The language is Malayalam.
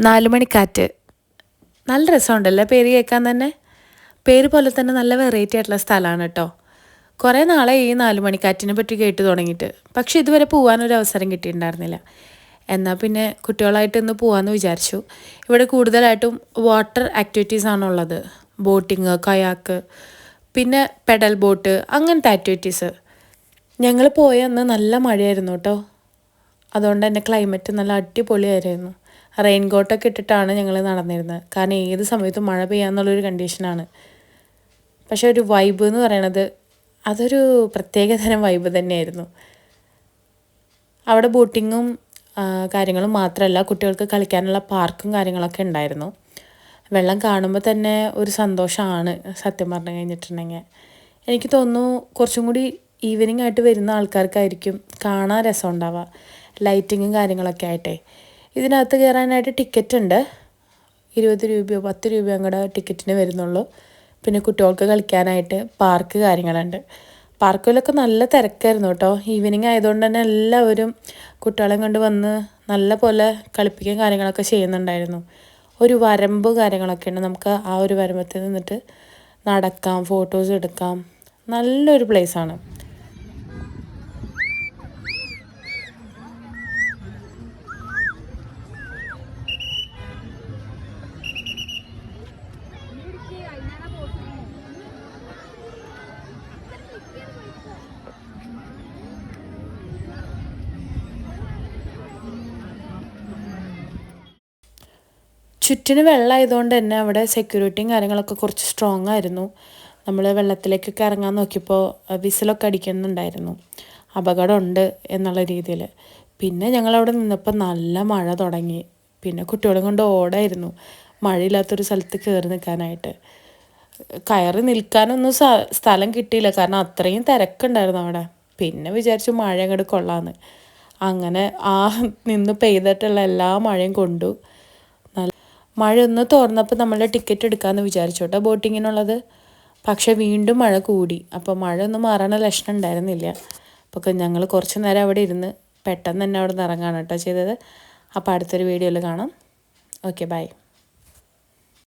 നാലുമണിക്കാറ്റ്. നല്ല രസമുണ്ടല്ലേ പേര് കേൾക്കാൻ തന്നെ. പേര് പോലെ തന്നെ നല്ല വെറൈറ്റി ആയിട്ടുള്ള സ്ഥലമാണ് കേട്ടോ. കുറേ നാളെ ഈ നാലുമണിക്കാറ്റിനെ പറ്റി കേട്ട് തുടങ്ങിയിട്ട്, പക്ഷെ ഇതുവരെ പോകാനൊരു അവസരം കിട്ടിയിട്ടുണ്ടായിരുന്നില്ല. എന്നാൽ പിന്നെ കുട്ടികളായിട്ട് ഇന്ന് പോകാമെന്ന് വിചാരിച്ചു. ഇവിടെ കൂടുതലായിട്ടും വാട്ടർ ആക്ടിവിറ്റീസ് ആണുള്ളത്. ബോട്ടിങ്, കയാക്ക്, പിന്നെ പെഡൽ ബോട്ട്, അങ്ങനത്തെ ആക്ടിവിറ്റീസ്. ഞങ്ങൾ പോയ അന്ന് നല്ല മഴയായിരുന്നു കേട്ടോ. അതുകൊണ്ട് തന്നെ ക്ലൈമറ്റ് നല്ല അടിപൊളിയായിരുന്നു. റെയിൻ കോട്ടൊക്കെ ഇട്ടിട്ടാണ് ഞങ്ങൾ നടന്നിരുന്നത്. കാരണം ഏത് സമയത്തും മഴ പെയ്യാന്നുള്ളൊരു കണ്ടീഷനാണ്. പക്ഷെ ഒരു വൈബ് എന്ന് പറയണത് അതൊരു പ്രത്യേകതരം വൈബ് തന്നെയായിരുന്നു. അവിടെ ബോട്ടിങ്ങും കാര്യങ്ങളും മാത്രമല്ല, കുട്ടികൾക്ക് കളിക്കാനുള്ള പാർക്കും കാര്യങ്ങളൊക്കെ ഉണ്ടായിരുന്നു. വെള്ളം കാണുമ്പോൾ തന്നെ ഒരു സന്തോഷമാണ് സത്യം പറഞ്ഞു കഴിഞ്ഞിട്ടുണ്ടെങ്കിൽ. എനിക്ക് തോന്നുന്നു കുറച്ചും കൂടി ഈവനിങ് ആയിട്ട് വരുന്ന ആൾക്കാർക്കായിരിക്കും കാണാൻ രസം ഉണ്ടാവുക, ലൈറ്റിങ്ങും കാര്യങ്ങളൊക്കെ ആയിട്ടേ. ഇതിനകത്ത് കയറാനായിട്ട് ടിക്കറ്റ് ഉണ്ട്. 20 രൂപയോ 10 രൂപയോ അങ്ങോട്ട് ടിക്കറ്റിന് വരുന്നുള്ളൂ. പിന്നെ കുട്ടികൾക്ക് കളിക്കാനായിട്ട് പാർക്ക് കാര്യങ്ങളുണ്ട്. പാർക്കിലൊക്കെ നല്ല തിരക്കായിരുന്നു കേട്ടോ. ഈവനിങ് ആയതുകൊണ്ട് തന്നെ എല്ലാവരും കുട്ടികളെ കൊണ്ട് വന്ന് നല്ല പോലെ കളിപ്പിക്കുകയും കാര്യങ്ങളൊക്കെ ചെയ്യുന്നുണ്ടായിരുന്നു. ഒരു വരമ്പ് കാര്യങ്ങളൊക്കെ ഉണ്ട്. നമുക്ക് ആ ഒരു വരമ്പത്തിൽ നിന്നിട്ട് നടക്കാം, ഫോട്ടോസ് എടുക്കാം. നല്ലൊരു പ്ലേസാണ്. ചുറ്റിന് വെള്ളമായതുകൊണ്ട് തന്നെ അവിടെ സെക്യൂരിറ്റിയും കാര്യങ്ങളൊക്കെ കുറച്ച് സ്ട്രോങ് ആയിരുന്നു. നമ്മൾ വെള്ളത്തിലേക്കൊക്കെ ഇറങ്ങാൻ നോക്കിയപ്പോൾ വിസിലൊക്കെ അടിക്കുന്നുണ്ടായിരുന്നു, അപകടമുണ്ട് എന്നുള്ള രീതിയിൽ. പിന്നെ ഞങ്ങളവിടെ നിന്നപ്പോൾ നല്ല മഴ തുടങ്ങി. പിന്നെ കുട്ടികളെ കൊണ്ട് ഓടായിരുന്നു മഴയില്ലാത്തൊരു സ്ഥലത്ത് കയറി നിൽക്കാനായിട്ട്. കയറി നിൽക്കാനൊന്നും സ്ഥലം കിട്ടിയില്ല, കാരണം അത്രയും തിരക്കുണ്ടായിരുന്നു അവിടെ. പിന്നെ വിചാരിച്ചു മഴ അങ്ങോട്ട് കൊള്ളാമെന്ന്. അങ്ങനെ ആ നിന്ന് പെയ്തിട്ടുള്ള എല്ലാ മഴയും കൊണ്ടു. മഴ ഒന്ന് തോർന്നപ്പോൾ നമ്മൾ ടിക്കറ്റ് എടുക്കാമെന്ന് വിചാരിച്ചു കേട്ടോ ബോട്ടിങ്ങിനുള്ളത്. പക്ഷേ വീണ്ടും മഴ കൂടി. അപ്പോൾ മഴ ഒന്നും മാറാനുള്ള ലക്ഷണം ഉണ്ടായിരുന്നില്ല. അപ്പോൾ ഞങ്ങൾ കുറച്ച് നേരം അവിടെ ഇരുന്ന് പെട്ടെന്ന് തന്നെ അവിടെ നിന്ന് ഇറങ്ങാണ് കേട്ടോ ചെയ്തത്. അപ്പോൾ അടുത്തൊരു വീഡിയോയിൽ കാണാം. Okay, by.